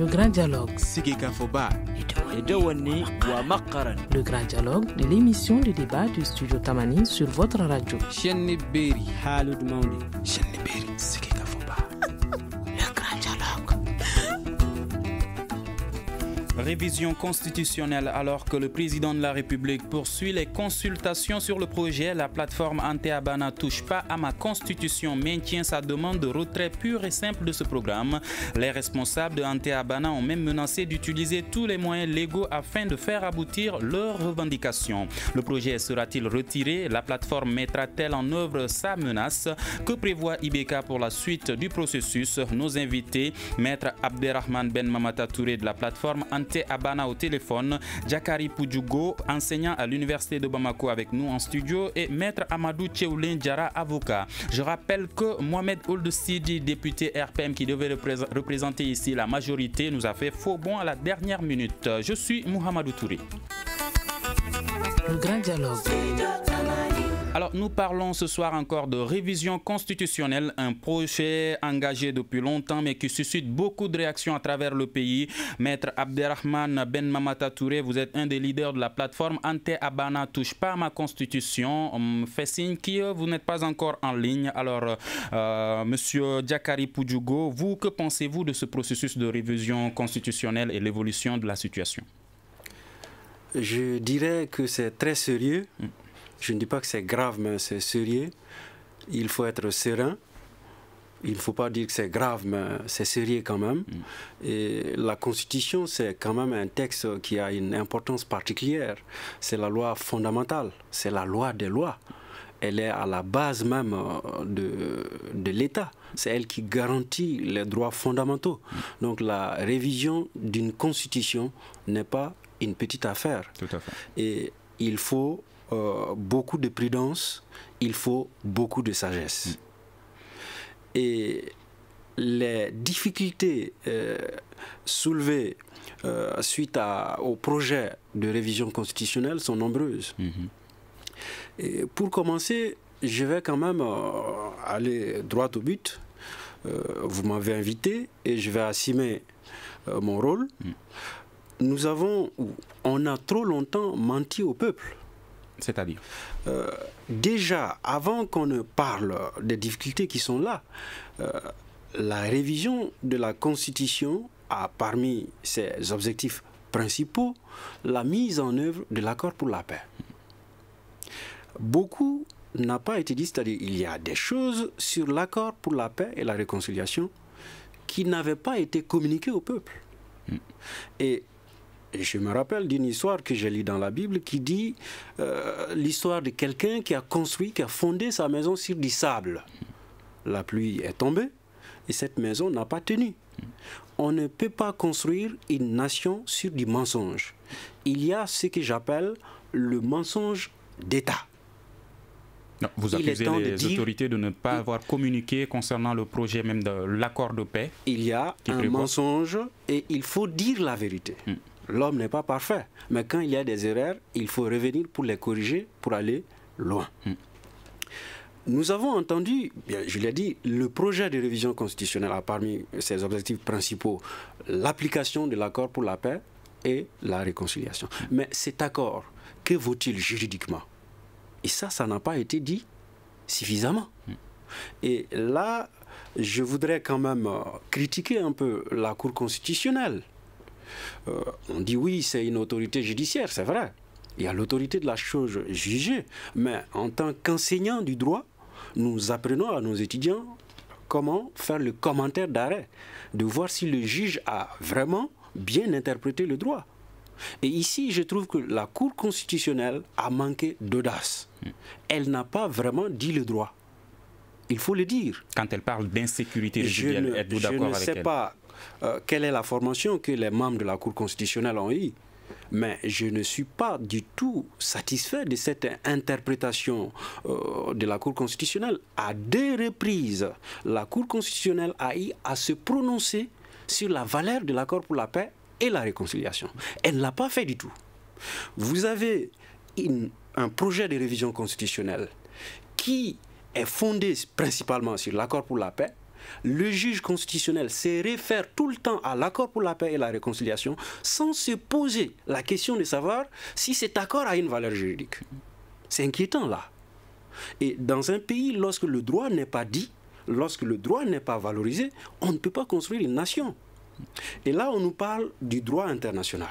Le grand dialogue. Le grand dialogue de l'émission de débat du studio Tamani sur votre radio. Le grand dialogue. Révision constitutionnelle. Alors que le président de la République poursuit les consultations sur le projet, la plateforme Anté-Abana touche pas à ma constitution maintient sa demande de retrait pur et simple de ce programme. Les responsables de Anté-Abana ont même menacé d'utiliser tous les moyens légaux afin de faire aboutir leurs revendications. Le projet sera-t-il retiré? La plateforme mettra-t-elle en œuvre sa menace? Que prévoit IBK pour la suite du processus? Nos invités, Maître Abderrahmane Ben Mamata Touré de la plateforme Anté-Abana au téléphone, Jakari Poudjougo, enseignant à l'université de Bamako avec nous en studio, et Maître Amadou Tcheoulin Diara, avocat. Je rappelle que Mohamed Ould Sidi, député RPM qui devait représenter ici la majorité, nous a fait faux bond à la dernière minute. Je suis Mohamedou Touré. Le grand dialogue. Alors, nous parlons ce soir encore de révision constitutionnelle, un projet engagé depuis longtemps mais qui suscite beaucoup de réactions à travers le pays. Maître Abderrahmane Ben Mamata Touré, vous êtes un des leaders de la plateforme Anté-Abana touche pas à ma constitution. On fait signe que vous n'êtes pas encore en ligne. Alors, Monsieur Jakari Poudjougo, vous, que pensez-vous de ce processus de révision constitutionnelle et l'évolution de la situation? Je dirais que c'est très sérieux. Je ne dis pas que c'est grave, mais c'est sérieux. Il faut être serein. Il ne faut pas dire que c'est grave, mais c'est sérieux quand même. Et la Constitution, c'est quand même un texte qui a une importance particulière. C'est la loi fondamentale, c'est la loi des lois. Elle est à la base même de l'État. C'est elle qui garantit les droits fondamentaux. Donc la révision d'une Constitution n'est pas une petite affaire. Tout à fait. Et il faut beaucoup de prudence, il faut beaucoup de sagesse. Et les difficultés soulevées suite au projet de révision constitutionnelle sont nombreuses. Et pour commencer, je vais quand même aller droit au but. Vous m'avez invité et je vais assumer mon rôle. On a trop longtemps menti au peuple. C'est-à-dire déjà, avant qu'on ne parle des difficultés qui sont là, la révision de la Constitution a parmi ses objectifs principaux la mise en œuvre de l'accord pour la paix. Beaucoup n'a pas été dit, c'est-à-dire il y a des choses sur l'accord pour la paix et la réconciliation qui n'avaient pas été communiquées au peuple. Et je me rappelle d'une histoire que j'ai lue dans la Bible qui dit l'histoire de quelqu'un qui a construit, qui a fondé sa maison sur du sable. La pluie est tombée et cette maison n'a pas tenu. On ne peut pas construire une nation sur du mensonge. Il y a ce que j'appelle le mensonge d'État. Non, vous accusez les autorités de ne pas avoir communiqué concernant le projet même de l'accord de paix. Il y a un mensonge et il faut dire la vérité. L'homme n'est pas parfait, mais quand il y a des erreurs, il faut revenir pour les corriger, pour aller loin. Nous avons entendu, je l'ai dit, le projet de révision constitutionnelle a parmi ses objectifs principaux l'application de l'accord pour la paix et la réconciliation. Mais cet accord, que vaut-il juridiquement? Et ça n'a pas été dit suffisamment. Et là, je voudrais quand même critiquer un peu la Cour constitutionnelle. On dit oui, c'est une autorité judiciaire, c'est vrai. Il y a l'autorité de la chose jugée. Mais en tant qu'enseignants du droit, nous apprenons à nos étudiants comment faire le commentaire d'arrêt, de voir si le juge a vraiment bien interprété le droit. Et ici, je trouve que la Cour constitutionnelle a manqué d'audace. Elle n'a pas vraiment dit le droit. Il faut le dire. Quand elle parle d'insécurité résiduelle, êtes-vous d'accord avec elle? Je ne sais pas quelle est la formation que les membres de la Cour constitutionnelle ont eue, mais je ne suis pas du tout satisfait de cette interprétation de la Cour constitutionnelle. À 2 reprises, la Cour constitutionnelle a eu à se prononcer sur la valeur de l'accord pour la paix et la réconciliation. Elle ne l'a pas fait du tout. Vous avez un projet de révision constitutionnelle qui est fondé principalement sur l'accord pour la paix, le juge constitutionnel se réfère tout le temps à l'accord pour la paix et la réconciliation sans se poser la question de savoir si cet accord a une valeur juridique. C'est inquiétant là. Et dans un pays, lorsque le droit n'est pas dit, lorsque le droit n'est pas valorisé, on ne peut pas construire une nation. Et là, on nous parle du droit international,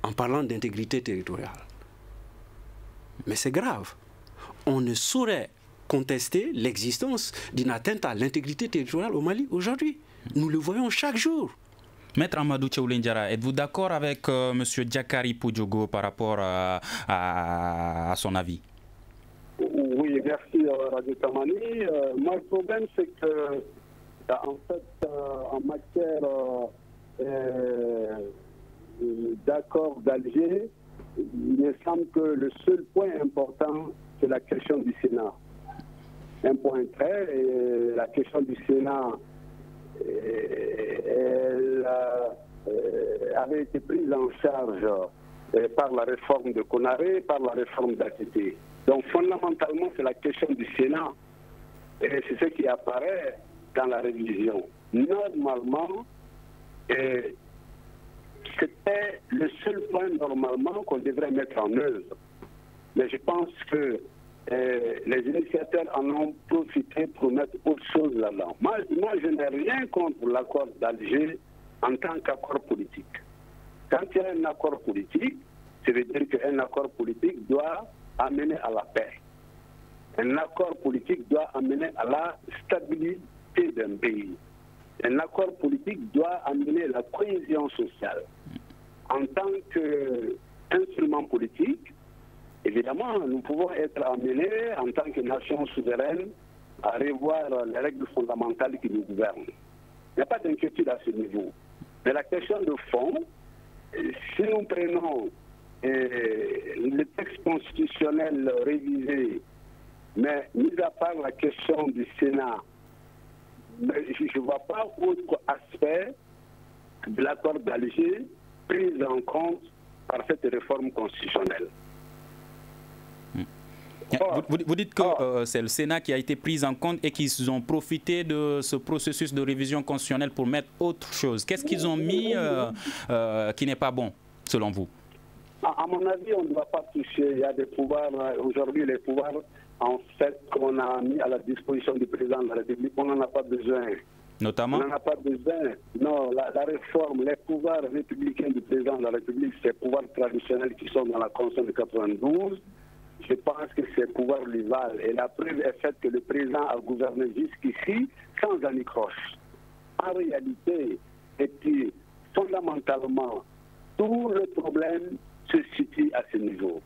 en parlant d'intégrité territoriale. Mais c'est grave. On ne saurait contester l'existence d'une atteinte à l'intégrité territoriale au Mali aujourd'hui. Nous le voyons chaque jour. Maître Amadou Tchaoulendjara, êtes-vous d'accord avec M. Diakari Poudjogo par rapport à son avis? Oui, merci Radio Tamani. Moi, le problème, c'est que, en fait, en matière d'accord d'Alger, il me semble que le seul point important, c'est la question du Sénat. Un point très, et la question du Sénat, elle avait été prise en charge par la réforme de Konaré, par la réforme d'ATT. Donc fondamentalement, c'est la question du Sénat. Et c'est ce qui apparaît dans la révision. Normalement, c'était le seul point normalement qu'on devrait mettre en œuvre. Mais je pense que les initiateurs en ont profité pour mettre autre chose là-dedans. Moi, je n'ai rien contre l'accord d'Alger en tant qu'accord politique. Quand il y a un accord politique, ça veut dire qu'un accord politique doit amener à la paix. Un accord politique doit amener à la stabilité d'un pays. Un accord politique doit amener la cohésion sociale. En tant qu'instrument politique, évidemment, nous pouvons être amenés, en tant que nation souveraine, à revoir les règles fondamentales qui nous gouvernent. Il n'y a pas d'inquiétude à ce niveau. Mais la question de fond, si nous prenons le texte constitutionnel révisé, mais mis à part la question du Sénat, je ne vois pas autre aspect de l'accord d'Alger pris en compte par cette réforme constitutionnelle. Vous dites que c'est le Sénat qui a été pris en compte et qu'ils ont profité de ce processus de révision constitutionnelle pour mettre autre chose. Qu'est-ce qu'ils ont mis qui n'est pas bon, selon vous? À mon avis, on ne doit pas toucher. Il y a des pouvoirs, aujourd'hui, les pouvoirs, en fait, qu'on a mis à la disposition du président de la République, on n'en a pas besoin. Notamment? On n'en a pas besoin. Non, la réforme, les pouvoirs républicains du président de la République, ces pouvoirs traditionnels qui sont dans la Constitution de 92, je pense que ces pouvoirs lui valent. Et la preuve est faite que le président a gouverné jusqu'ici sans anicroche. En réalité, et puis, fondamentalement, tout le problème se situe à ce niveau.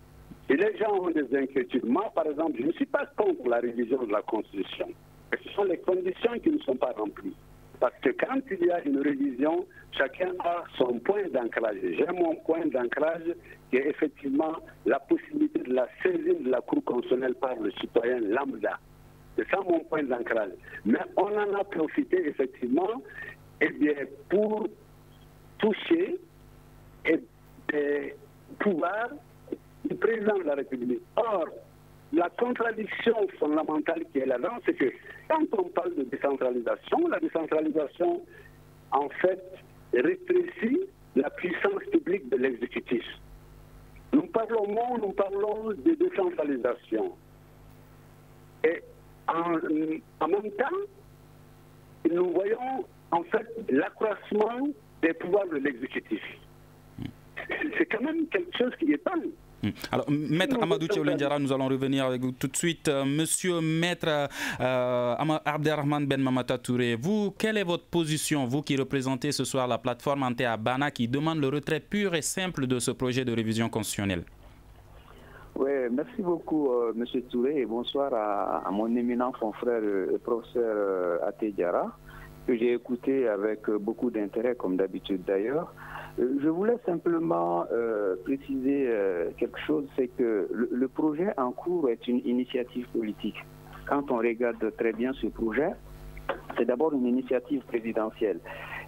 Et les gens ont des inquiétudes. Moi, par exemple, je ne suis pas contre la révision de la Constitution. Ce sont les conditions qui ne sont pas remplies. Parce que quand il y a une révision, chacun a son point d'ancrage. J'ai mon point d'ancrage qui est effectivement la possibilité de la saisine de la Cour constitutionnelle par le citoyen lambda. C'est ça mon point d'ancrage. Mais on en a profité effectivement pour toucher des pouvoirs du président de la République. Or, la contradiction fondamentale qui est là-dedans, c'est que quand on parle de décentralisation, la décentralisation, en fait, rétrécit la puissance publique de l'exécutif. Nous parlons de décentralisation. Et en même temps, nous voyons, en fait, l'accroissement des pouvoirs de l'exécutif. C'est quand même quelque chose qui étonne. Alors, Maître Amadou Tchaoulendjara, nous allons revenir avec vous tout de suite. Monsieur Maître Abderrahmane Ben Mamata Touré, vous, quelle est votre position, vous qui représentez ce soir la plateforme Anté-Abana qui demande le retrait pur et simple de ce projet de révision constitutionnelle? Oui, merci beaucoup, Monsieur Touré, et bonsoir à mon éminent confrère, le professeur Até-Diarra, que j'ai écouté avec beaucoup d'intérêt, comme d'habitude d'ailleurs. Je voulais simplement préciser quelque chose, c'est que le projet en cours est une initiative politique. Quand on regarde très bien ce projet, c'est d'abord une initiative présidentielle.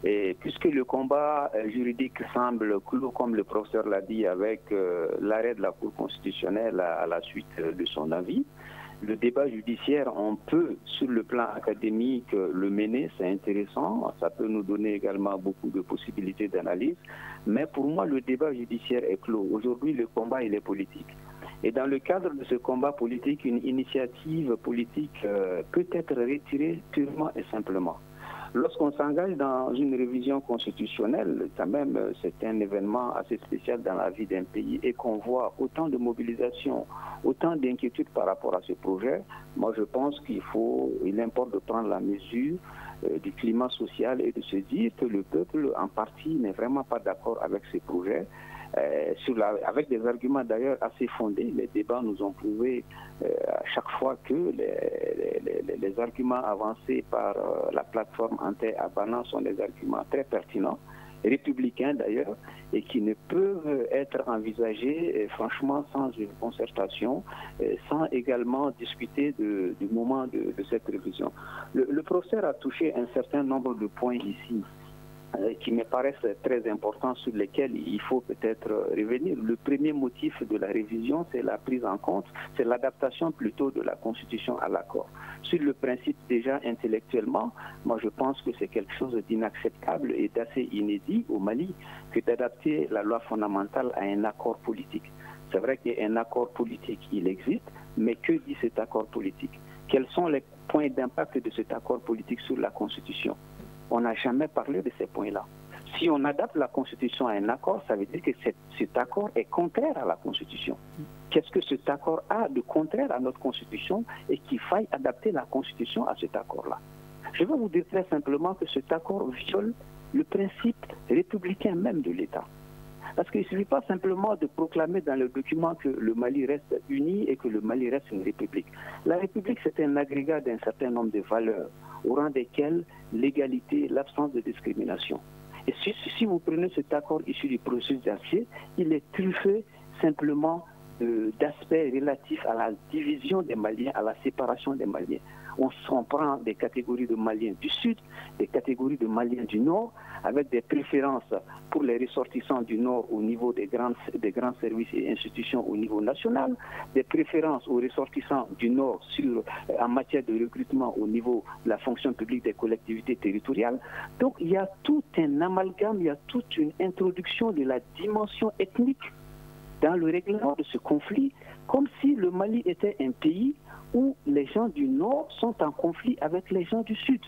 Et puisque le combat juridique semble clos, comme le professeur l'a dit, avec l'arrêt de la Cour constitutionnelle à la suite de son avis, Le débat judiciaire, on peut, sur le plan académique, le mener, c'est intéressant, ça peut nous donner également beaucoup de possibilités d'analyse, mais pour moi, le débat judiciaire est clos. Aujourd'hui, le combat, il est politique. Et dans le cadre de ce combat politique, une initiative politique peut être retirée purement et simplement. Lorsqu'on s'engage dans une révision constitutionnelle, quand même, c'est un événement assez spécial dans la vie d'un pays et qu'on voit autant de mobilisation, autant d'inquiétudes par rapport à ce projet, moi je pense il importe de prendre la mesure du climat social et de se dire que le peuple, en partie, n'est vraiment pas d'accord avec ce projet. Avec des arguments d'ailleurs assez fondés. Les débats nous ont prouvé à chaque fois que les arguments avancés par la plateforme Ante-Abana sont des arguments très pertinents, républicains d'ailleurs, et qui ne peuvent être envisagés franchement sans une concertation, sans également discuter du moment de cette révision. Le professeur a touché un certain nombre de points ici qui me paraissent très importants, sur lesquels il faut peut-être revenir. Le premier motif de la révision, c'est la prise en compte, c'est l'adaptation plutôt de la Constitution à l'accord. Sur le principe, déjà intellectuellement, moi je pense que c'est quelque chose d'inacceptable et d'assez inédit au Mali que d'adapter la loi fondamentale à un accord politique. C'est vrai qu'un accord politique, il existe, mais que dit cet accord politique? Quels sont les points d'impact de cet accord politique sur la Constitution? On n'a jamais parlé de ces points-là. Si on adapte la Constitution à un accord, ça veut dire que cet accord est contraire à la Constitution. Qu'est-ce que cet accord a de contraire à notre Constitution et qu'il faille adapter la Constitution à cet accord-là? Je vais vous dire très simplement que cet accord viole le principe républicain même de l'État. Parce qu'il ne suffit pas simplement de proclamer dans le document que le Mali reste uni et que le Mali reste une république. La république, c'est un agrégat d'un certain nombre de valeurs, au rang desquelles l'égalité, l'absence de discrimination. Et si vous prenez cet accord issu du processus d'Alger, il est truffé simplement d'aspects relatifs à la division des Maliens, à la séparation des Maliens. On prend des catégories de Maliens du Sud, des catégories de Maliens du Nord, avec des préférences pour les ressortissants du Nord au niveau des grands services et institutions au niveau national, des préférences aux ressortissants du Nord en matière de recrutement au niveau de la fonction publique des collectivités territoriales. Donc il y a tout un amalgame, il y a toute une introduction de la dimension ethnique dans le règlement de ce conflit, comme si le Mali était un pays où les gens du Nord sont en conflit avec les gens du Sud.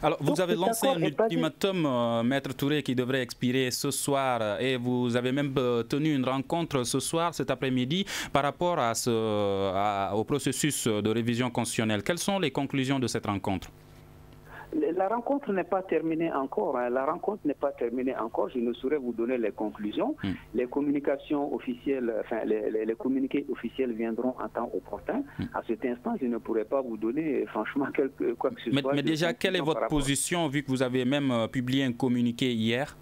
Alors, vous avez lancé un ultimatum, Maître Touré, qui devrait expirer ce soir, et vous avez même tenu une rencontre ce soir, cet après-midi, par rapport au processus de révision constitutionnelle. Quelles sont les conclusions de cette rencontre? La rencontre n'est pas terminée encore. La rencontre n'est pas terminée encore. Je ne saurais vous donner les conclusions. Les communications officielles, les communiqués officiels viendront en temps opportun. À cet instant, je ne pourrais pas vous donner franchement quoi que ce soit. Mais déjà, quelle est votre position, vu que vous avez même publié un communiqué hier?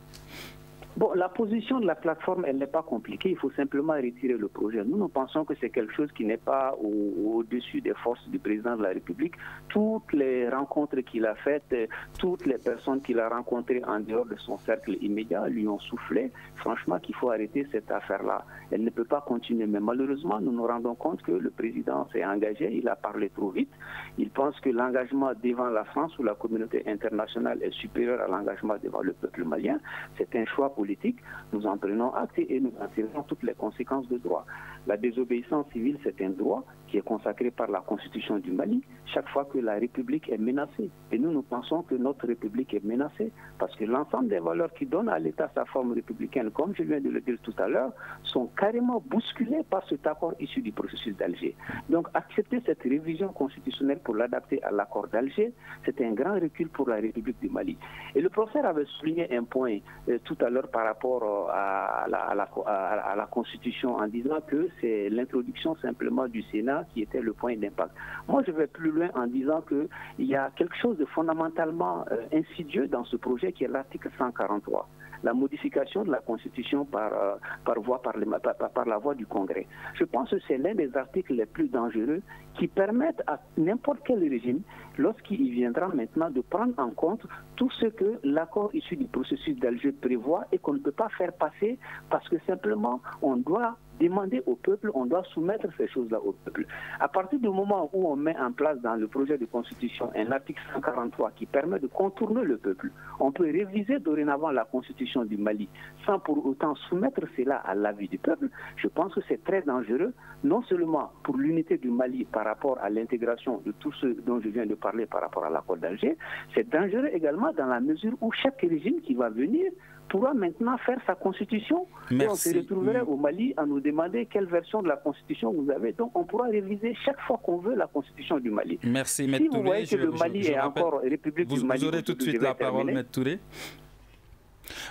Bon, la position de la plateforme, elle n'est pas compliquée. Il faut simplement retirer le projet. Nous pensons que c'est quelque chose qui n'est pas au-dessus des forces du président de la République. Toutes les rencontres qu'il a faites, toutes les personnes qu'il a rencontrées en dehors de son cercle immédiat lui ont soufflé, franchement, qu'il faut arrêter cette affaire-là. Elle ne peut pas continuer. Mais malheureusement, nous nous rendons compte que le président s'est engagé. Il a parlé trop vite. Il pense que l'engagement devant la France ou la communauté internationale est supérieur à l'engagement devant le peuple malien. C'est un choix politique. Nous en prenons acte et nous en tirons toutes les conséquences de droit. La désobéissance civile, c'est un droit qui est consacré par la Constitution du Mali chaque fois que la République est menacée. Et nous pensons que notre République est menacée parce que l'ensemble des valeurs qui donnent à l'État sa forme républicaine, comme je viens de le dire tout à l'heure, sont carrément bousculées par cet accord issu du processus d'Alger. Donc accepter cette révision constitutionnelle pour l'adapter à l'accord d'Alger, c'est un grand recul pour la République du Mali. Et le professeur avait souligné un point tout à l'heure par rapport à la Constitution en disant que c'est l'introduction simplement du Sénat qui était le point d'impact. Moi, je vais plus loin en disant qu'il y a quelque chose de fondamentalement insidieux dans ce projet qui est l'article 143. La modification de la Constitution par la voie du Congrès. Je pense que c'est l'un des articles les plus dangereux qui permettent à n'importe quel régime, lorsqu'il viendra maintenant, de prendre en compte tout ce que l'accord issu du processus d'Alger prévoit et qu'on ne peut pas faire passer parce que simplement on doit demander au peuple, on doit soumettre ces choses-là au peuple. À partir du moment où on met en place dans le projet de constitution un article 143 qui permet de contourner le peuple, on peut réviser dorénavant la constitution du Mali sans pour autant soumettre cela à l'avis du peuple. Je pense que c'est très dangereux, non seulement pour l'unité du Mali par rapport à l'intégration de tout ce dont je viens de parler par rapport à l'accord d'Alger, c'est dangereux également dans la mesure où chaque régime qui va venir pourra maintenant faire sa constitution. Merci. Et on se retrouverait au Mali à nous demander quelle version de la constitution vous avez. Donc on pourra réviser chaque fois qu'on veut la constitution du Mali. Merci, si vous voyez que le Mali est encore République du Mali... Vous aurez tout de suite la parole, M. Touré.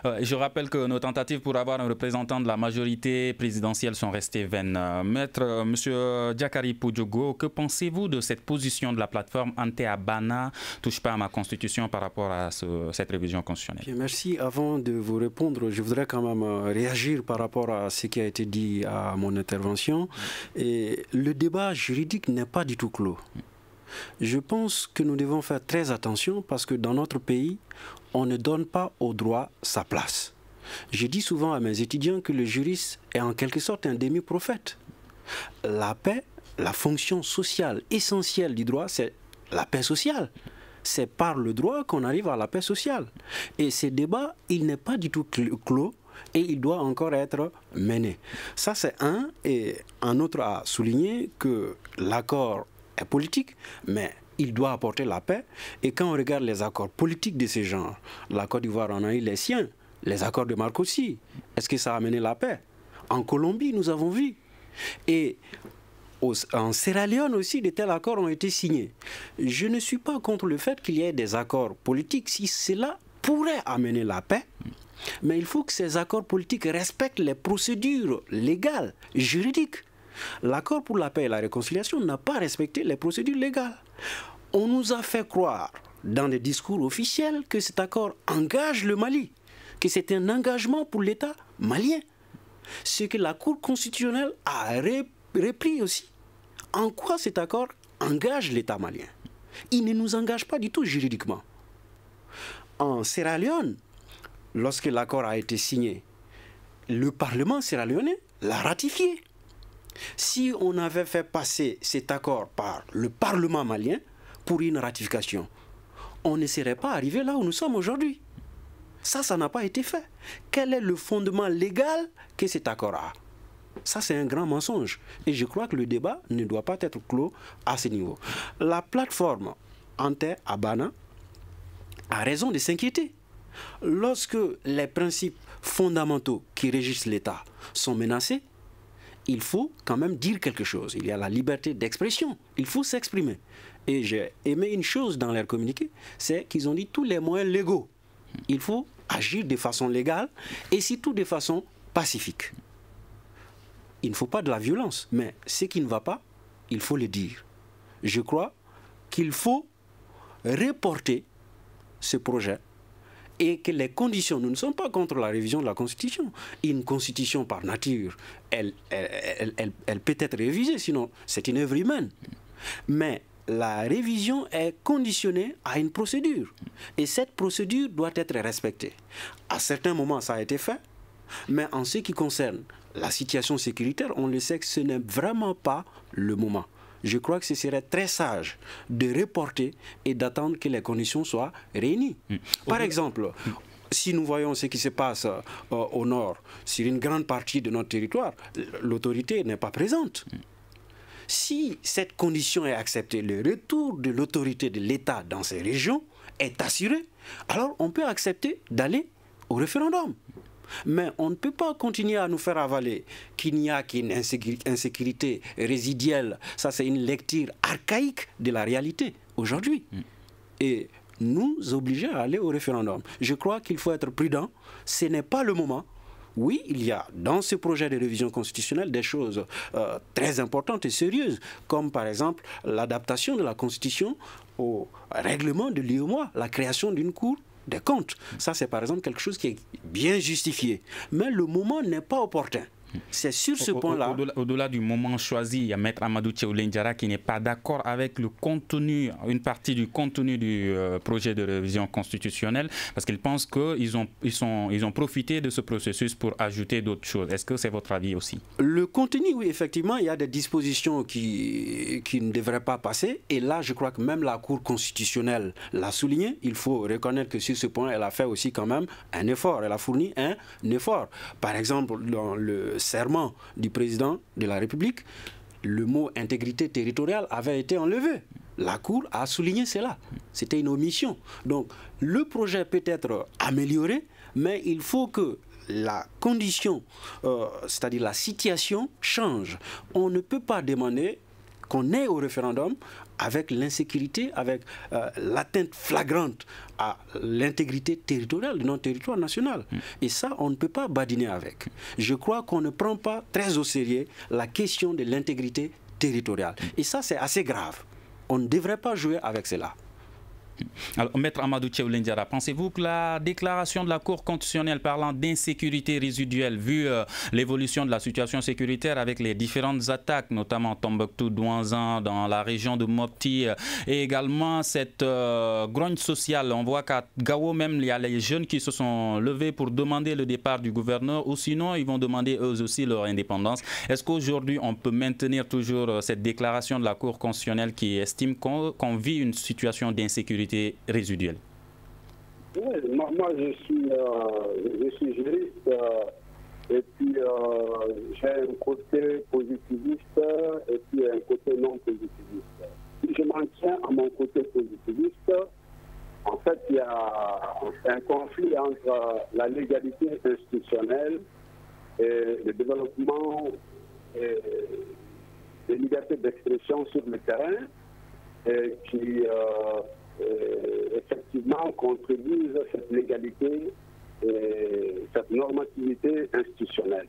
Je rappelle que nos tentatives pour avoir un représentant de la majorité présidentielle sont restées vaines. Maître, M. Diakari Poudjogo, que pensez-vous de cette position de la plateforme Ante Abana, touche pas à ma constitution par rapport à cette révision constitutionnelle? Bien, merci. Avant de vous répondre, je voudrais quand même réagir par rapport à ce qui a été dit à mon intervention. Et le débat juridique n'est pas du tout clos. Je pense que nous devons faire très attention parce que dans notre pays, on ne donne pas au droit sa place. Je dis souvent à mes étudiants que le juriste est en quelque sorte un demi-prophète. La paix, la fonction sociale essentielle du droit, c'est la paix sociale. C'est par le droit qu'on arrive à la paix sociale. Et ce débat, il n'est pas du tout clos et il doit encore être mené. Ça, c'est un. Et un autre a souligné que l'accord est politique, mais il doit apporter la paix. Et quand on regarde les accords politiques de ces genres, la Côte d'Ivoire en a eu les siens, les accords de Marcoussis, est-ce que ça a amené la paix? En Colombie, nous avons vu. Et en Sierra Leone aussi, de tels accords ont été signés. Je ne suis pas contre le fait qu'il y ait des accords politiques si cela pourrait amener la paix. Mais il faut que ces accords politiques respectent les procédures légales, juridiques. L'accord pour la paix et la réconciliation n'a pas respecté les procédures légales. On nous a fait croire dans des discours officiels que cet accord engage le Mali, que c'est un engagement pour l'État malien. Ce que la Cour constitutionnelle a repris aussi. En quoi cet accord engage l'État malien? Il ne nous engage pas du tout juridiquement. En Sierra Leone, lorsque l'accord a été signé, le Parlement sierra-léonais l'a ratifié. Si on avait fait passer cet accord par le Parlement malien pour une ratification, on ne serait pas arrivé là où nous sommes aujourd'hui. Ça n'a pas été fait. Quel est le fondement légal que cet accord a? Ça, c'est un grand mensonge. Et je crois que le débat ne doit pas être clos à ce niveau. La plateforme Ante Abana a raison de s'inquiéter. Lorsque les principes fondamentaux qui régissent l'État sont menacés, il faut quand même dire quelque chose. Il y a la liberté d'expression. Il faut s'exprimer. Et j'ai aimé une chose dans leur communiqué, c'est qu'ils ont dit tous les moyens légaux. Il faut agir de façon légale et surtout de façon pacifique. Il ne faut pas de la violence, mais ce qui ne va pas, il faut le dire. Je crois qu'il faut reporter ce projet et que les conditions, nous ne sommes pas contre la révision de la Constitution. Une Constitution par nature, elle peut être révisée, sinon c'est une œuvre humaine. Mais la révision est conditionnée à une procédure. Et cette procédure doit être respectée. À certains moments, ça a été fait, mais en ce qui concerne la situation sécuritaire, on le sait que ce n'est vraiment pas le moment. Je crois que ce serait très sage de reporter et d'attendre que les conditions soient réunies. Par exemple, si nous voyons ce qui se passe au nord, sur une grande partie de notre territoire, l'autorité n'est pas présente. Si cette condition est acceptée, le retour de l'autorité de l'État dans ces régions est assuré, alors on peut accepter d'aller au référendum. Mais on ne peut pas continuer à nous faire avaler qu'il n'y a qu'une insécurité résiduelle. Ça, c'est une lecture archaïque de la réalité aujourd'hui. Et nous obliger à aller au référendum. Je crois qu'il faut être prudent. Ce n'est pas le moment. Oui, il y a dans ce projet de révision constitutionnelle des choses très importantes et sérieuses, comme par exemple l'adaptation de la Constitution au règlement de l'UEMOA, la création d'une cour des comptes. Ça, c'est par exemple quelque chose qui est bien justifié. Mais le moment n'est pas opportun. C'est sur ce point-là. Au-delà du moment choisi, il y a Maître Amadou Tchéoulé Ndiara qui n'est pas d'accord avec le contenu, une partie du contenu du projet de révision constitutionnelle, parce qu'il pense qu'ils ont profité de ce processus pour ajouter d'autres choses. Est-ce que c'est votre avis aussi? Le contenu, oui, effectivement, il y a des dispositions qui ne devraient pas passer. Et là, je crois que même la Cour constitutionnelle l'a souligné. Il faut reconnaître que sur ce point, elle a fait aussi quand même un effort. Elle a fourni un effort. Par exemple, dans le serment du président de la République, le mot intégrité territoriale avait été enlevé. La Cour a souligné cela. C'était une omission. Donc, le projet peut être amélioré, mais il faut que la condition, c'est-à-dire la situation, change. On ne peut pas demander qu'on ait au référendum avec l'insécurité, avec l'atteinte flagrante à l'intégrité territoriale de notre territoire national. Et ça, on ne peut pas badiner avec. Je crois qu'on ne prend pas très au sérieux la question de l'intégrité territoriale. Et ça, c'est assez grave. On ne devrait pas jouer avec cela. Alors, Maître Amadou Tchéoulé Ndiara, pensez-vous que la déclaration de la Cour constitutionnelle parlant d'insécurité résiduelle, vu l'évolution de la situation sécuritaire avec les différentes attaques, notamment Tombouctou, Douanzan, dans la région de Mopti, et également cette grogne sociale, on voit qu'à Gao même, il y a les jeunes qui se sont levés pour demander le départ du gouverneur, ou sinon ils vont demander eux aussi leur indépendance. Est-ce qu'aujourd'hui on peut maintenir toujours cette déclaration de la Cour constitutionnelle qui estime qu'on vit une situation d'insécurité résiduelle? Oui, moi je suis juriste et puis j'ai un côté positiviste et puis un côté non positiviste. Si je m'en tiens à mon côté positiviste, en fait il y a un conflit entre la légalité institutionnelle et le développement des libertés d'expression sur le terrain et qui effectivement contribuent à cette légalité et cette normativité institutionnelle.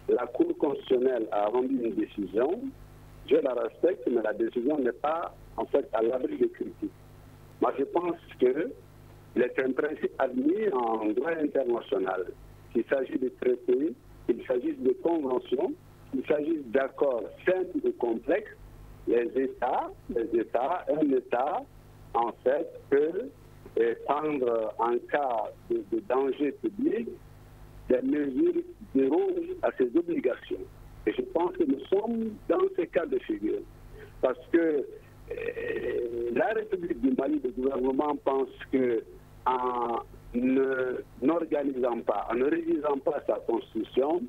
La Cour constitutionnelle a rendu une décision, je la respecte, mais la décision n'est pas en fait à l'abri de critiques. Moi je pense qu'il est un principe admis en droit international, qu'il s'agit de traités, qu'il s'agisse de conventions, qu'il s'agisse d'accords simples et complexes, un État en fait, peut prendre en cas de danger public des mesures qui dérogent à ses obligations. Et je pense que nous sommes dans ces cas de figure. Parce que la République du Mali, le gouvernement pense que en n'organisant pas, en ne révisant pas sa constitution,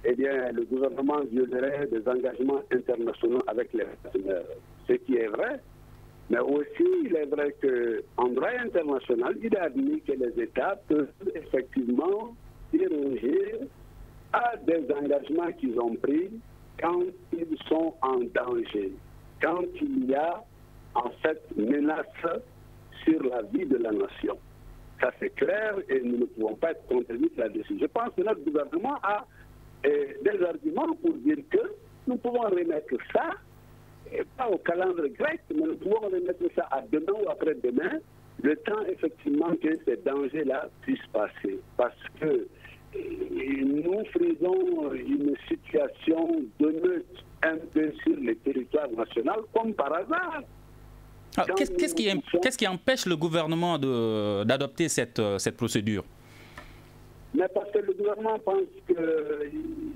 eh bien, le gouvernement violerait des engagements internationaux avec les partenaires. Ce qui est vrai. Mais aussi, il est vrai qu'en droit international, il est admis que les États peuvent effectivement déroger à des engagements qu'ils ont pris quand ils sont en danger, quand il y a en fait menace sur la vie de la nation. Ça c'est clair et nous ne pouvons pas être contredits là-dessus. Je pense que notre gouvernement a des arguments pour dire que nous pouvons remettre ça pas au calendrier grec, mais nous pouvons remettre ça à demain ou après-demain, le temps effectivement que ces dangers-là puissent passer. Parce que nous faisons une situation de meute un peu sur le territoire national, comme par hasard. Qu'est-ce qui empêche le gouvernement d'adopter cette procédure? Mais parce que le gouvernement pense que,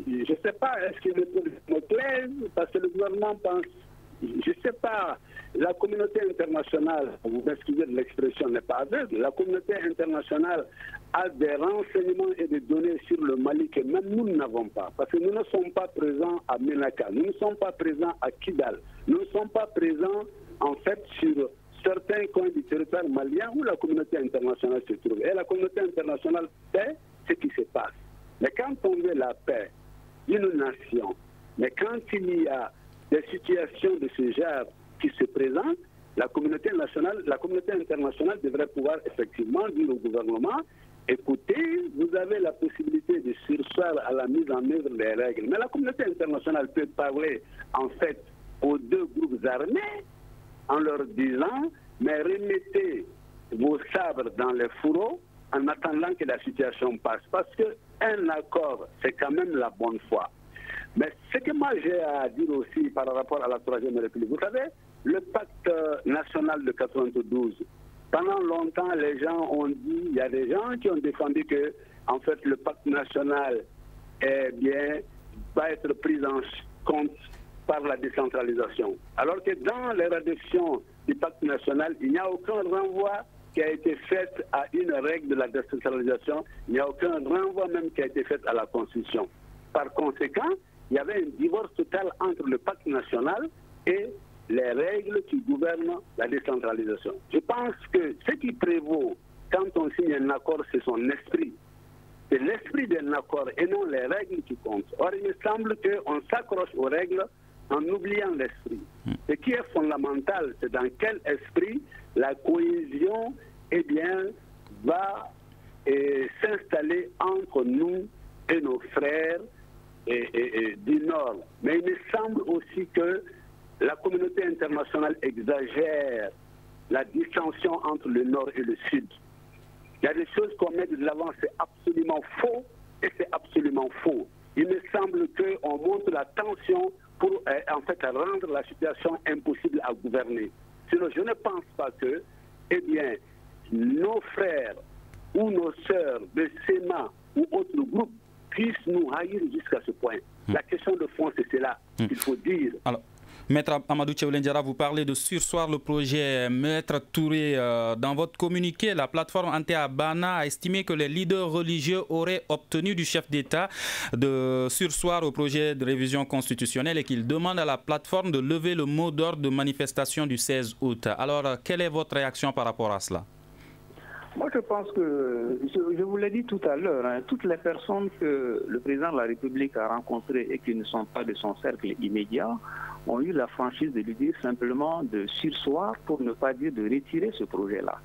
je ne sais pas, est-ce que le me plaise? Parce que le gouvernement pense, je ne sais pas, la communauté internationale, vous m'excusez de l'expression, n'est pas aveugle. La communauté internationale a des renseignements et des données sur le Mali que même nous n'avons pas. Parce que nous ne sommes pas présents à Ménaka, nous ne sommes pas présents à Kidal, nous ne sommes pas présents en fait sur certains coins du territoire malien où la communauté internationale se trouve. Et la communauté internationale sait ce qui se passe. Mais quand on veut la paix d'une nation, mais quand il y a des situations de ce genre qui se présentent, la communauté internationale devrait pouvoir effectivement dire au gouvernement, écoutez, vous avez la possibilité de surseoir à la mise en œuvre des règles. Mais la communauté internationale peut parler en fait aux deux groupes armés en leur disant, mais remettez vos sabres dans les fourreaux en attendant que la situation passe. Parce que un accord, c'est quand même la bonne foi. Mais ce que moi j'ai à dire aussi par rapport à la Troisième République, vous savez, le pacte national de 92, pendant longtemps, les gens ont dit, il y a des gens qui ont défendu que, en fait, le pacte national va être pris en compte par la décentralisation. Alors que dans les rédactions du pacte national, il n'y a aucun renvoi qui a été fait à une règle de la décentralisation, il n'y a aucun renvoi même qui a été fait à la Constitution. Par conséquent, il y avait un divorce total entre le pacte national et les règles qui gouvernent la décentralisation. Je pense que ce qui prévaut quand on signe un accord, c'est son esprit. C'est l'esprit d'un accord et non les règles qui comptent. Or, il me semble qu'on s'accroche aux règles en oubliant l'esprit. Ce qui est fondamental, c'est dans quel esprit la cohésion va s'installer entre nous et nos frères du Nord. Mais il me semble aussi que la communauté internationale exagère la dissension entre le Nord et le Sud. Il y a des choses qu'on met de l'avant, c'est absolument faux et c'est absolument faux. Il me semble qu'on monte la tension pour en fait rendre la situation impossible à gouverner. Sinon, je ne pense pas que, nos frères ou nos sœurs de SEMA ou autres groupes puissent nous haïr jusqu'à ce point. La question de fond, c'est cela qu'il faut dire. Alors, Maître Amadou Tchewlendiara, vous parlez de sursoir le projet. Maître Touré, dans votre communiqué, la plateforme Anté-Abana a estimé que les leaders religieux auraient obtenu du chef d'État de sursoir au projet de révision constitutionnelle et qu'il demande à la plateforme de lever le mot d'ordre de manifestation du 16 août. Alors, quelle est votre réaction par rapport à cela? Moi, je pense que, je vous l'ai dit tout à l'heure, toutes les personnes que le président de la République a rencontrées et qui ne sont pas de son cercle immédiat ont eu la franchise de lui dire simplement de surseoir, pour ne pas dire de retirer ce projet-là.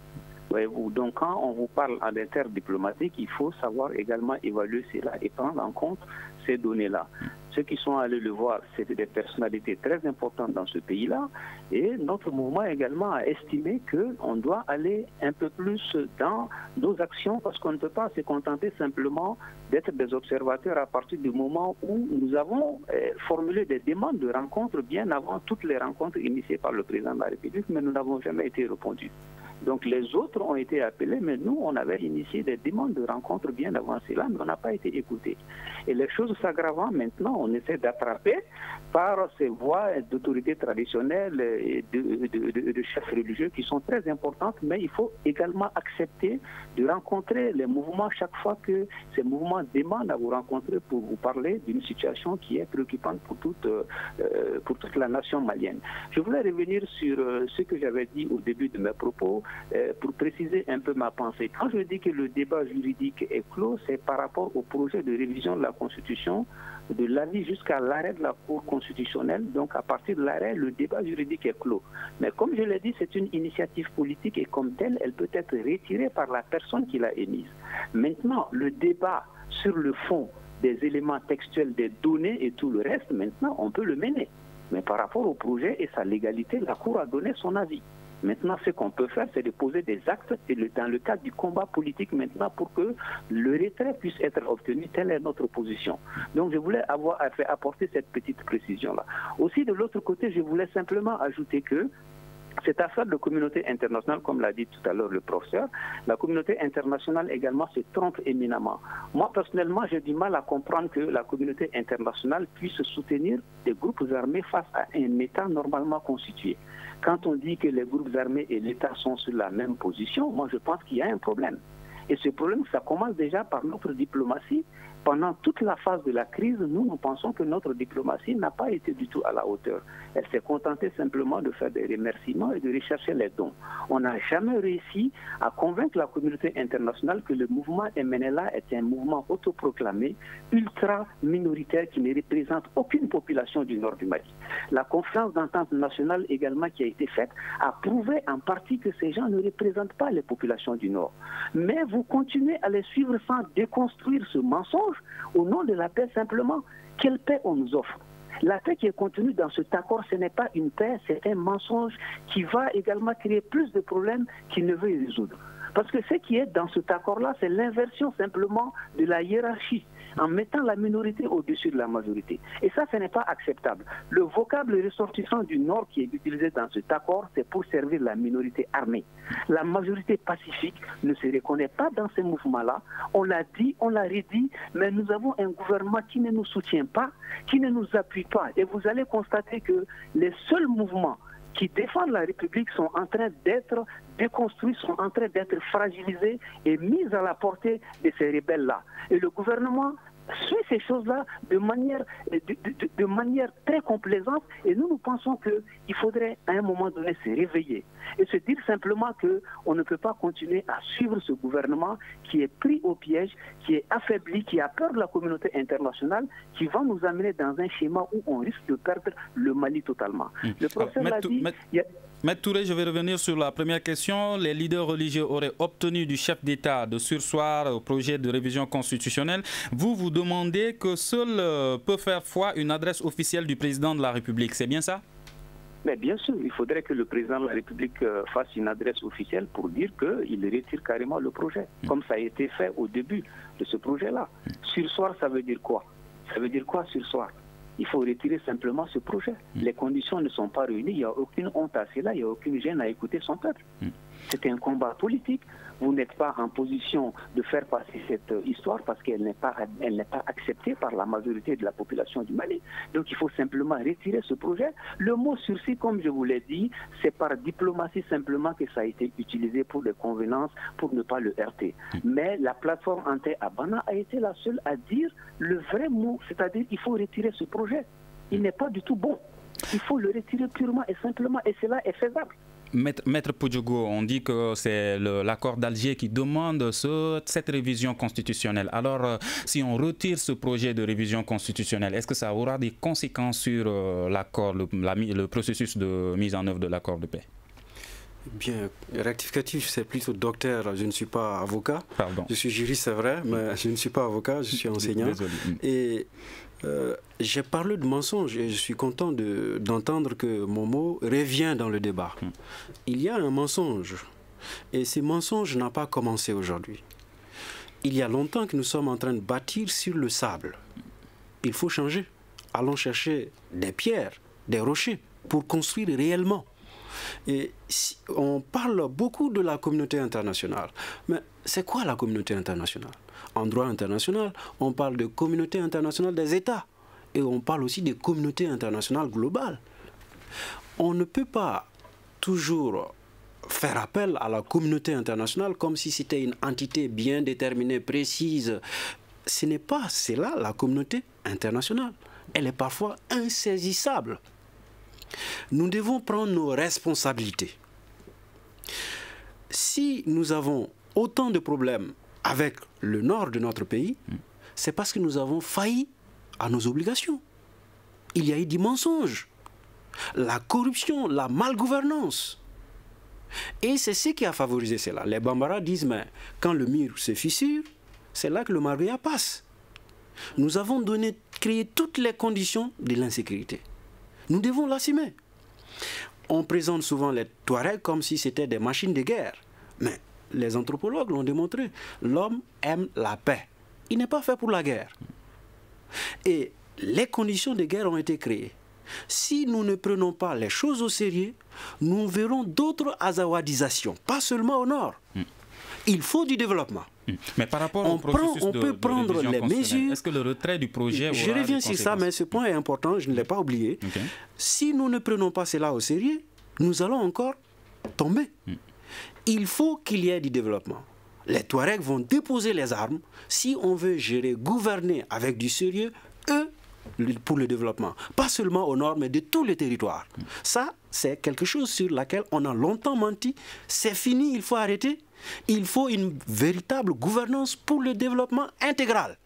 Voyez-vous, donc quand on vous parle en des termes diplomatiques, il faut savoir également évaluer cela et prendre en compte ces données-là. Ceux qui sont allés le voir, c'était des personnalités très importantes dans ce pays-là. Et notre mouvement également a estimé qu'on doit aller un peu plus dans nos actions parce qu'on ne peut pas se contenter simplement d'être des observateurs à partir du moment où nous avons formulé des demandes de rencontres bien avant toutes les rencontres initiées par le président de la République, mais nous n'avons jamais été répondus. Donc les autres ont été appelés, mais nous, on avait initié des demandes de rencontres bien avant cela, mais on n'a pas été écoutés. Et les choses s'aggravant maintenant, on essaie d'attraper par ces voies d'autorités traditionnelles et de chefs religieux qui sont très importantes, mais il faut également accepter de rencontrer les mouvements chaque fois que ces mouvements demandent à vous rencontrer pour vous parler d'une situation qui est préoccupante pour toute la nation malienne. Je voulais revenir sur ce que j'avais dit au début de mes propos, pour préciser un peu ma pensée. Quand je dis que le débat juridique est clos, c'est par rapport au projet de révision de la Constitution, de l'avis jusqu'à l'arrêt de la Cour constitutionnelle. Donc à partir de l'arrêt, le débat juridique est clos. Mais comme je l'ai dit, c'est une initiative politique et comme telle, elle peut être retirée par la personne qui l'a émise. Maintenant, le débat sur le fond des éléments textuels, des données et tout le reste, maintenant, on peut le mener. Mais par rapport au projet et sa légalité, la Cour a donné son avis. Maintenant, ce qu'on peut faire, c'est de poser des actes et dans le cadre du combat politique maintenant pour que le retrait puisse être obtenu. Telle est notre position. Donc, je voulais apporter cette petite précision-là. Aussi, de l'autre côté, je voulais simplement ajouter que cette affaire de communauté internationale, comme l'a dit tout à l'heure le professeur, la communauté internationale également se trompe éminemment. Moi, personnellement, j'ai du mal à comprendre que la communauté internationale puisse soutenir des groupes armés face à un État normalement constitué. Quand on dit que les groupes armés et l'État sont sur la même position, moi je pense qu'il y a un problème. Et ce problème, ça commence déjà par notre diplomatie. Pendant toute la phase de la crise, nous pensons que notre diplomatie n'a pas été du tout à la hauteur. Elle s'est contentée simplement de faire des remerciements et de rechercher les dons. On n'a jamais réussi à convaincre la communauté internationale que le mouvement MNLA est un mouvement autoproclamé, ultra minoritaire qui ne représente aucune population du nord du Mali. La conférence d'entente nationale également qui a été faite a prouvé en partie que ces gens ne représentent pas les populations du nord. Mais vous continuez à les suivre sans déconstruire ce mensonge au nom de la paix simplement. Quelle paix on nous offre? La paix qui est contenue dans cet accord, ce n'est pas une paix, c'est un mensonge qui va également créer plus de problèmes qu'il ne veut y résoudre. Parce que ce qui est dans cet accord-là, c'est l'inversion simplement de la hiérarchie, en mettant la minorité au-dessus de la majorité. Et ça, ce n'est pas acceptable. Le vocable ressortissant du Nord qui est utilisé dans cet accord, c'est pour servir la minorité armée. La majorité pacifique ne se reconnaît pas dans ces mouvements-là. On l'a dit, on l'a redit, mais nous avons un gouvernement qui ne nous soutient pas, qui ne nous appuie pas. Et vous allez constater que les seuls mouvements qui défendent la République sont en train d'être déconstruits, sont en train d'être fragilisés et mis à la portée de ces rebelles-là. Et le gouvernement suit ces choses-là de manière très complaisante, et nous pensons qu'il faudrait à un moment donné se réveiller et se dire simplement qu'on ne peut pas continuer à suivre ce gouvernement qui est pris au piège, qui est affaibli, qui a peur de la communauté internationale, qui va nous amener dans un schéma où on risque de perdre le Mali totalement. Le professeur l'a dit... Maître Touré, je vais revenir sur la première question. Les leaders religieux auraient obtenu du chef d'État de surseoir au projet de révision constitutionnelle. Vous demandez que seul peut faire foi une adresse officielle du président de la République. C'est bien ça? Mais bien sûr, il faudrait que le président de la République fasse une adresse officielle pour dire qu'il retire carrément le projet, comme ça a été fait au début de ce projet-là. Surseoir, ça veut dire quoi? Ça veut dire quoi, surseoir? Il faut retirer simplement ce projet. Les conditions ne sont pas réunies, il n'y a aucune honte à cela, il n'y a aucune gêne à écouter son peuple. C'est un combat politique. Vous n'êtes pas en position de faire passer cette histoire parce qu'elle n'est pas acceptée par la majorité de la population du Mali. Donc il faut simplement retirer ce projet. Le mot sursis, comme je vous l'ai dit, c'est par diplomatie simplement que ça a été utilisé pour des convenances, pour ne pas le heurter. Mais la plateforme Ante-Abana a été la seule à dire le vrai mot, c'est-à-dire qu'il faut retirer ce projet. Il n'est pas du tout bon. Il faut le retirer purement et simplement, et cela est faisable. Maître Poudjogo, on dit que c'est l'accord d'Alger qui demande cette révision constitutionnelle. Alors, si on retire ce projet de révision constitutionnelle, est-ce que ça aura des conséquences sur l'accord, le processus de mise en œuvre de l'accord de paix? Bien, rectificatif, c'est plutôt docteur, je ne suis pas avocat. Pardon. Je suis juriste, c'est vrai, mais je ne suis pas avocat, je suis enseignant. Désolé. Et j'ai parlé de mensonge et je suis content d'entendre que mon mot revient dans le débat. Il y a un mensonge et ce mensonge n'a pas commencé aujourd'hui. Il y a longtemps que nous sommes en train de bâtir sur le sable. Il faut changer. Allons chercher des pierres, des rochers pour construire réellement. Et on parle beaucoup de la communauté internationale. Mais c'est quoi la communauté internationale? En droit international, on parle de communauté internationale des États. Et on parle aussi de communauté internationale globale. On ne peut pas toujours faire appel à la communauté internationale comme si c'était une entité bien déterminée, précise. Ce n'est pas cela la communauté internationale. Elle est parfois insaisissable. Nous devons prendre nos responsabilités. Si nous avons autant de problèmes avec le nord de notre pays, c'est parce que nous avons failli à nos obligations. Il y a eu des mensonges, la corruption, la malgouvernance. Et c'est ce qui a favorisé cela. Les Bambara disent, mais quand le mur se fissure, c'est là que le Maria passe. Nous avons créé toutes les conditions de l'insécurité. Nous devons l'assumer. On présente souvent les Touaregs comme si c'était des machines de guerre. Mais les anthropologues l'ont démontré. L'homme aime la paix. Il n'est pas fait pour la guerre. Et les conditions de guerre ont été créées. Si nous ne prenons pas les choses au sérieux, nous verrons d'autres azawadisations, pas seulement au nord. Il faut du développement. Mais par rapport au processus on peut prendre les mesures. Est-ce que le retrait du projet... Je reviens sur ça, mais ce point est important, je ne l'ai pas oublié. Si nous ne prenons pas cela au sérieux, nous allons encore tomber. Il faut qu'il y ait du développement. Les Touaregs vont déposer les armes si on veut gérer, gouverner avec du sérieux, eux, pour le développement. Pas seulement au nord, mais de tous les territoires. Ça, c'est quelque chose sur laquelle on a longtemps menti. C'est fini, il faut arrêter. Il faut une véritable gouvernance pour le développement intégral.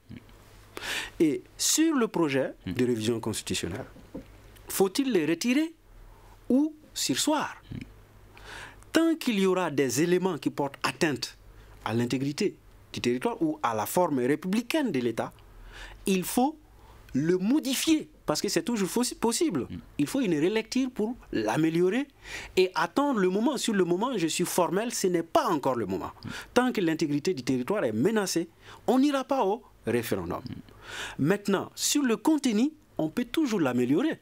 Et sur le projet de révision constitutionnelle, faut-il les retirer ou surseoir? Tant qu'il y aura des éléments qui portent atteinte à l'intégrité du territoire ou à la forme républicaine de l'État, il faut le modifier, parce que c'est toujours possible. Il faut une relecture pour l'améliorer et attendre le moment. Sur le moment, je suis formel, ce n'est pas encore le moment. Tant que l'intégrité du territoire est menacée, on n'ira pas au référendum. Maintenant, sur le contenu, on peut toujours l'améliorer.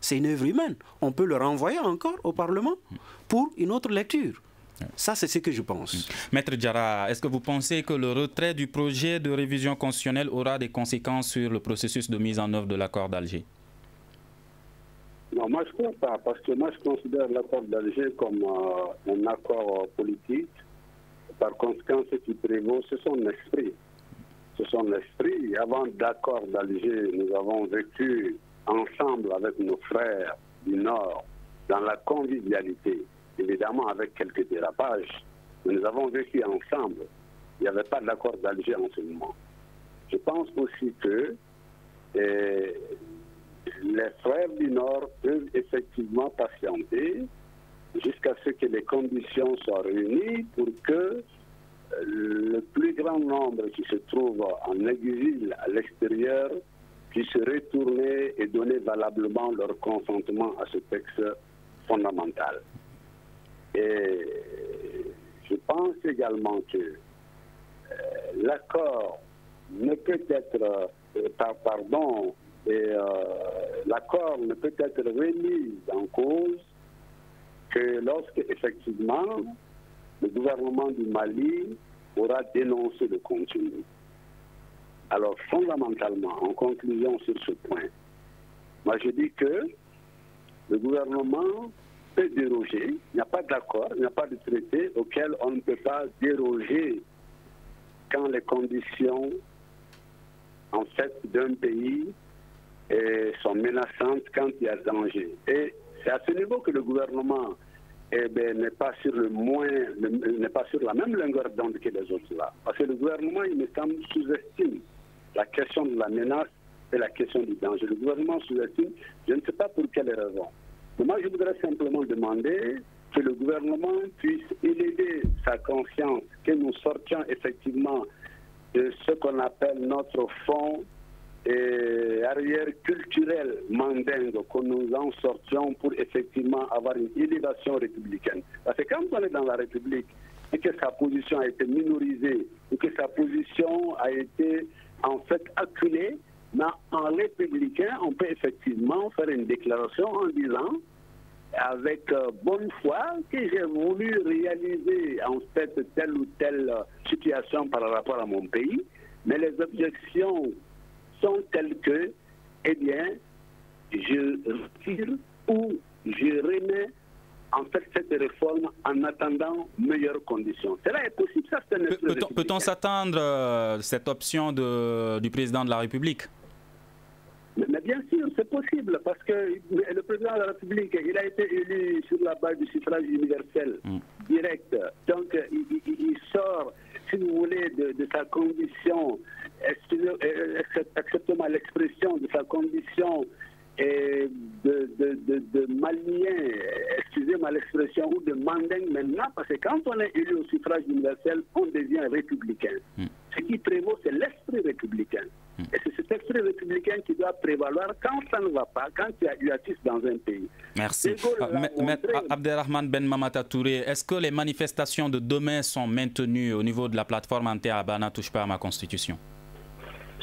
C'est une œuvre humaine. On peut le renvoyer encore au Parlement pour une autre lecture. Ça, c'est ce que je pense. Maître Diarra, est-ce que vous pensez que le retrait du projet de révision constitutionnelle aura des conséquences sur le processus de mise en œuvre de l'accord d'Alger? Non, moi je ne crois pas, parce que moi je considère l'accord d'Alger comme un accord politique. Par conséquent, ce qui prévaut, c'est son esprit. C'est son esprit. Avant l'accord d'Alger, nous avons vécu ensemble avec nos frères du Nord dans la convivialité. Évidemment avec quelques dérapages, mais nous avons vécu ensemble. Il n'y avait pas d'accord d'Alger en ce moment. Je pense aussi que les frères du Nord peuvent effectivement patienter jusqu'à ce que les conditions soient réunies pour que le plus grand nombre qui se trouve en exil à l'extérieur puisse retourner et donner valablement leur consentement à ce texte fondamental. Et je pense également que l'accord ne peut être, l'accord ne peut être remis en cause que lorsque effectivement le gouvernement du Mali aura dénoncé le contenu. Alors fondamentalement, en conclusion sur ce point, moi je dis que le gouvernement peut déroger, il n'y a pas d'accord, il n'y a pas de traité auquel on ne peut pas déroger quand les conditions en fait d'un pays sont menaçantes, quand il y a danger. Et c'est à ce niveau que le gouvernement n'est pas sur n'est pas sur la même longueur d'onde que les autres là. Parce que le gouvernement, il me semble, sous-estime la question de la menace et la question du danger. Le gouvernement sous-estime, je ne sais pas pour quelle raison. Mais moi, je voudrais simplement demander que le gouvernement puisse élever sa conscience, que nous sortions effectivement de ce qu'on appelle notre fonds arrière culturel mandingue, que nous en sortions pour effectivement avoir une élévation républicaine. Parce que quand on est dans la République et que sa position a été minorisée, ou que sa position a été en fait acculée, mais en républicain, on peut effectivement faire une déclaration en disant, avec bonne foi, que j'ai voulu réaliser en fait telle ou telle situation par rapport à mon pays, mais les objections sont telles que, eh bien, je retire ou je remets en fait cette réforme en attendant meilleures conditions. Cela est possible, ça c'est un esprit républicain. Peut-on s'attendre à cette option du président de la République? Mais bien sûr, c'est possible, parce que le président de la République, il a été élu sur la base du suffrage universel direct. Donc, il sort, si vous voulez, de sa condition, acceptez-moi l'expression, de sa condition de malien, excusez-moi l'expression, ou de mandingue maintenant, parce que quand on est élu au suffrage universel, on devient républicain. Ce qui prévaut, c'est l'esprit républicain. Et c'est cet esprit républicain qui doit prévaloir quand ça ne va pas, quand il y a UATIS dans un pays. Merci. Abderrahmane Ben Mamata Touré, est-ce que les manifestations de demain sont maintenues au niveau de la plateforme Anté-Abana touche pas à ma constitution?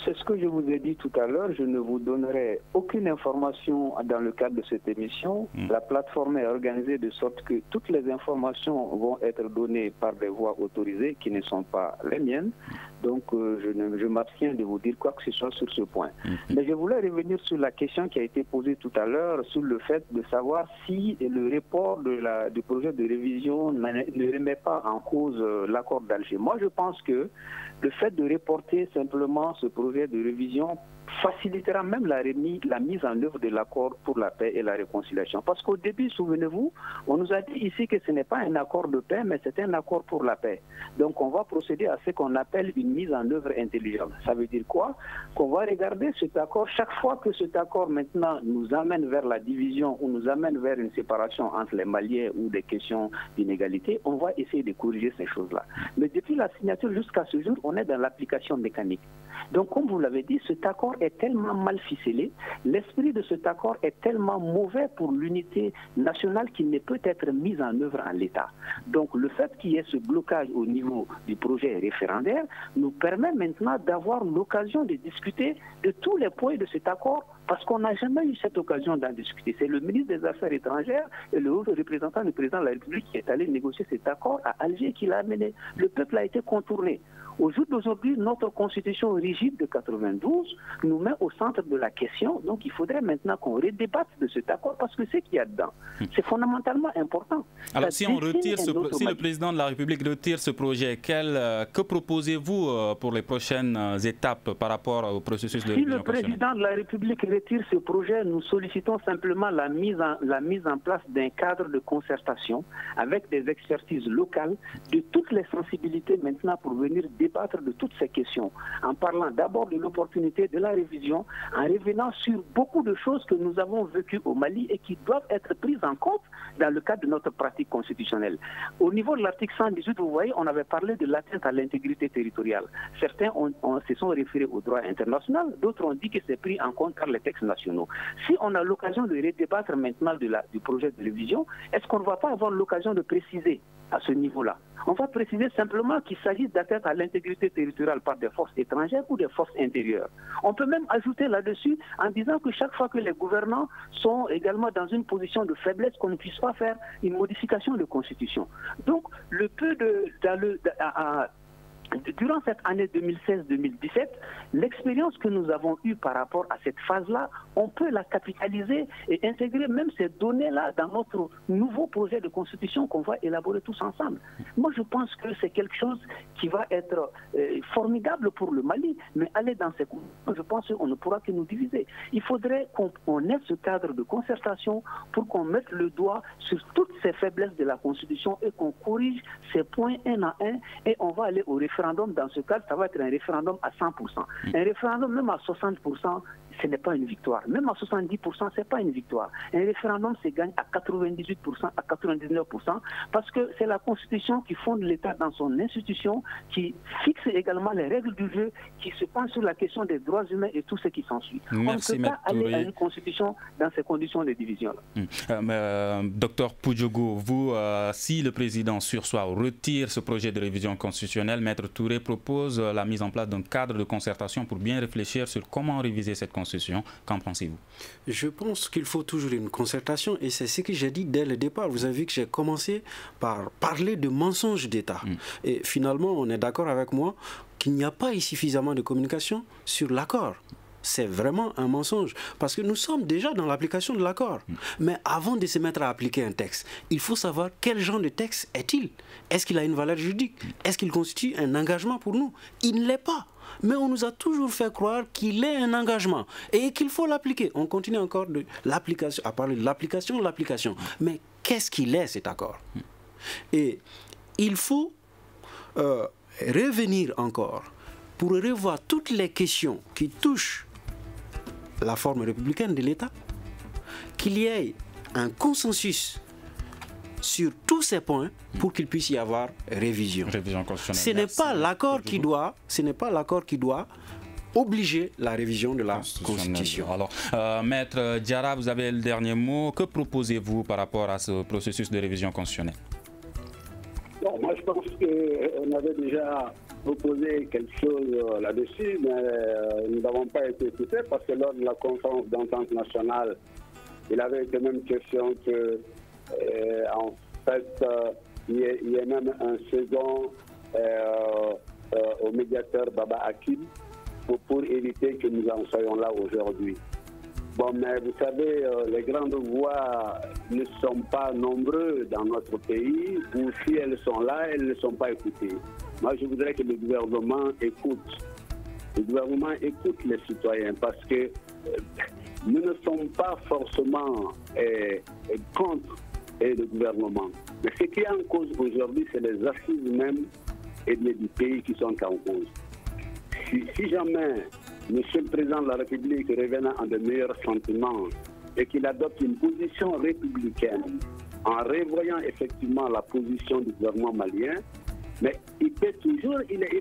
C'est ce que je vous ai dit tout à l'heure. Je ne vous donnerai aucune information dans le cadre de cette émission. La plateforme est organisée de sorte que toutes les informations vont être données par des voies autorisées qui ne sont pas les miennes. Donc, je m'abstiens de vous dire quoi que ce soit sur ce point. Mais je voulais revenir sur la question qui a été posée tout à l'heure, sur le fait de savoir si le report du projet de révision ne remet pas en cause l'accord d'Alger. Moi, je pense que le fait de reporter simplement ce projet de révision facilitera même la mise en œuvre de l'accord pour la paix et la réconciliation. Parce qu'au début, souvenez-vous, on nous a dit ici que ce n'est pas un accord de paix, mais c'est un accord pour la paix. Donc on va procéder à ce qu'on appelle une mise en œuvre intelligente. Ça veut dire quoi? Qu'on va regarder cet accord, chaque fois que cet accord maintenant nous amène vers la division ou nous amène vers une séparation entre les Maliens ou des questions d'inégalité, on va essayer de corriger ces choses-là. Mais depuis la signature jusqu'à ce jour, on est dans l'application mécanique. Donc comme vous l'avez dit, cet accord est est tellement mal ficelé, l'esprit de cet accord est tellement mauvais pour l'unité nationale qu'il ne peut être mis en œuvre en l'état. Donc le fait qu'il y ait ce blocage au niveau du projet référendaire nous permet maintenant d'avoir l'occasion de discuter de tous les points de cet accord, parce qu'on n'a jamais eu cette occasion d'en discuter. C'est le ministre des Affaires étrangères et le haut représentant du président de la République qui est allé négocier cet accord à Alger qui l'a amené. Le peuple a été contourné. Au jour d'aujourd'hui, notre constitution rigide de 92 nous met au centre de la question. Donc il faudrait maintenant qu'on redébatte de cet accord parce que c'est qu'il y a dedans. C'est fondamentalement important. Alors si le président de la République retire ce projet, que proposez-vous pour les prochaines étapes par rapport au processus de révision constitutionnelle? Si le président de la République retire ce projet, nous sollicitons simplement la mise en place d'un cadre de concertation avec des expertises locales de toutes les sensibilités maintenant pour venir débattre de toutes ces questions, en parlant d'abord de l'opportunité de la révision, en revenant sur beaucoup de choses que nous avons vécues au Mali et qui doivent être prises en compte dans le cadre de notre pratique constitutionnelle. Au niveau de l'article 118, vous voyez, on avait parlé de l'atteinte à l'intégrité territoriale. Certains se sont référés au droit international, d'autres ont dit que c'est pris en compte par les textes nationaux. Si on a l'occasion de redébattre maintenant du projet de révision, est-ce qu'on ne va pas avoir l'occasion de préciser à ce niveau-là? On va préciser simplement qu'il s'agit d'atteinte à l'intégrité territoriale par des forces étrangères ou des forces intérieures. On peut même ajouter là-dessus en disant que chaque fois que les gouvernants sont également dans une position de faiblesse, qu'on ne puisse pas faire une modification de constitution. Donc, le peu durant cette année 2016-2017, l'expérience que nous avons eue par rapport à cette phase-là, on peut la capitaliser et intégrer même ces données-là dans notre nouveau projet de constitution qu'on va élaborer tous ensemble. Moi, je pense que c'est quelque chose qui va être formidable pour le Mali, mais aller dans ces conditions, je pense qu'on ne pourra que nous diviser. Il faudrait qu'on ait ce cadre de concertation pour qu'on mette le doigt sur toutes ces faiblesses de la constitution et qu'on corrige ces points un à un, et on va aller au référendum. Dans ce cas, ça va être un référendum à 100%. Un référendum même à 60%, ce n'est pas une victoire. Même à 70%, ce n'est pas une victoire. Un référendum se gagne à 98%, à 99%, parce que c'est la Constitution qui fonde l'État dans son institution, qui fixe également les règles du jeu, qui se penche sur la question des droits humains et tout ce qui s'ensuit. On ne peut pas aller à une Constitution dans ces conditions de division-là. Docteur Poudjougou, vous, si le président sursoir retire ce projet de révision constitutionnelle, Maître Touré propose la mise en place d'un cadre de concertation pour bien réfléchir sur comment réviser cette constitution. Qu'en pensez-vous? Je pense qu'il faut toujours une concertation et c'est ce que j'ai dit dès le départ. Vous avez vu que j'ai commencé par parler de mensonges d'État. Et finalement, on est d'accord avec moi qu'il n'y a pas eu suffisamment de communication sur l'accord. C'est vraiment un mensonge, parce que nous sommes déjà dans l'application de l'accord. Mais avant de se mettre à appliquer un texte, il faut savoir quel genre de texte est-il. Est-ce qu'il a une valeur juridique? Est-ce qu'il constitue un engagement pour nous? Il ne l'est pas. Mais on nous a toujours fait croire qu'il est un engagement et qu'il faut l'appliquer. On continue encore de l'application, à parler de l'application. Mais qu'est-ce qu'il est cet accord? Et il faut revenir encore pour revoir toutes les questions qui touchent la forme républicaine de l'État, qu'il y ait un consensus sur tous ces points pour qu'il puisse y avoir révision. Ce n'est pas l'accord qui doit obliger la révision de la Constitution. Alors, Maître Diarra, vous avez le dernier mot. Que proposez-vous par rapport à ce processus de révision constitutionnelle? Bon, moi, je pense qu'on avait déjà proposé quelque chose là-dessus, mais nous n'avons pas été écoutés parce que lors de la conférence d'entente nationale, il avait été même question que, en fait, il y ait même un second au médiateur Baba Hakim pour éviter que nous en soyons là aujourd'hui. Bon, mais vous savez, les grandes voix ne sont pas nombreuses dans notre pays, ou si elles sont là, elles ne sont pas écoutées. Moi, je voudrais que le gouvernement écoute. Le gouvernement écoute les citoyens, parce que nous ne sommes pas forcément contre le gouvernement. Mais ce qui est en cause aujourd'hui, c'est les assises même du pays qui sont en cause. Si jamais Monsieur le Président de la République revenant en de meilleurs sentiments et qu'il adopte une position républicaine en revoyant effectivement la position du gouvernement malien, Mais il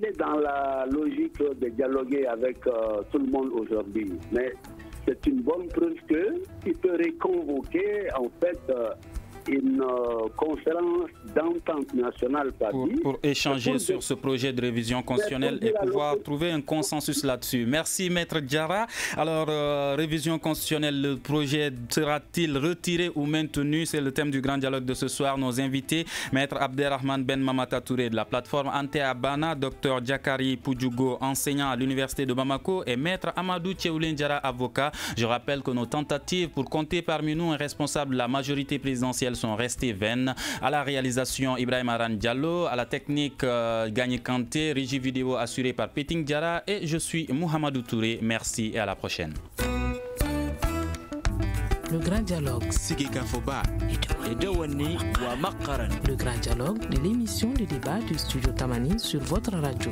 est dans la logique de dialoguer avec tout le monde aujourd'hui. Mais c'est une bonne preuve qu'il peut reconvoquer en fait une conférence d'entente nationale pour échanger sur ce projet de révision constitutionnelle et pouvoir trouver un consensus là-dessus. Merci Maître Diarra. Alors, révision constitutionnelle, le projet sera-t-il retiré ou maintenu? C'est le thème du grand dialogue de ce soir. Nos invités, Maître Abderrahmane Ben Mamata Touré de la plateforme Ante Abana, Dr Diakari Poudjougo, enseignant à l'université de Bamako, et Maître Amadou Tcheoulin Diarra, avocat. Je rappelle que nos tentatives pour compter parmi nous un responsable de la majorité présidentielle sont restées vaines. À la réalisation, Ibrahim Aran Diallo, à la technique, Gagné Kanté, régie vidéo assurée par Peting Diarra, et je suis Mouhamadou Touré. Merci et à la prochaine. Le grand dialogue. Le grand dialogue de l'émission de débat du studio Tamani sur votre radio.